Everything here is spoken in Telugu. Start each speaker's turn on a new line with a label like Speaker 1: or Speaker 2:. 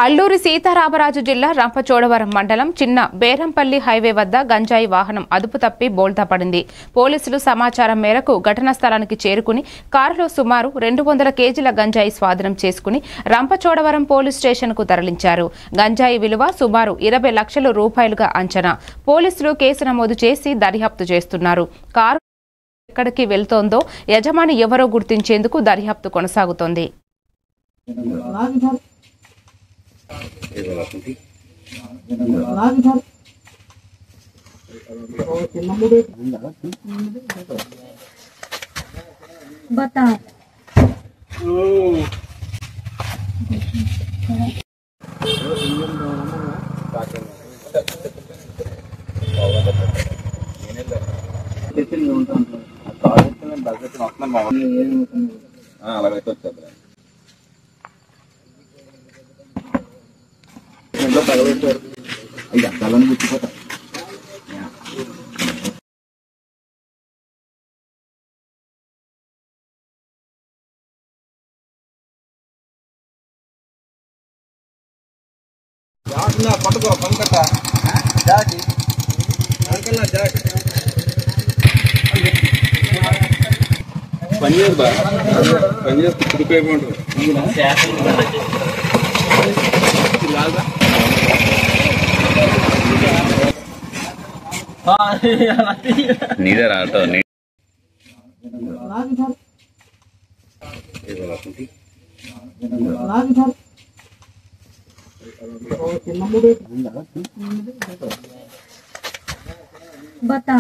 Speaker 1: అల్లూరి సీతారామరాజు జిల్లా రంపచోడవరం మండలం చిన్న బేరంపల్లి హైవే వద్ద గంజాయి వాహనం అదుపు తప్పి బోల్తా పడింది. పోలీసులు సమాచారం మేరకు ఘటనా స్థలానికి చేరుకుని కారులో సుమారు 200 కేజీల గంజాయి స్వాధీనం చేసుకుని రంపచోడవరం పోలీస్ స్టేషన్కు తరలించారు. గంజాయి విలువ సుమారు 20 లక్షల రూపాయలుగా అంచనా. పోలీసులు కేసు నమోదు చేసి దర్యాప్తు చేస్తున్నారు. కారు ఎక్కడికి వెళ్తోందో యజమాని ఎవరో గుర్తించేందుకు దర్యాప్తు కొనసాగుతోంది.
Speaker 2: बता
Speaker 3: అలాగైతే వచ్చేది తగలెట్టారు అయ్యా తలని గుర్తుపోతా పట్టుకో పంకట జాటి జాటి పని చేస్తా పని చేస్తే కుడిపోయమంటారు నీదే రాటో
Speaker 2: बता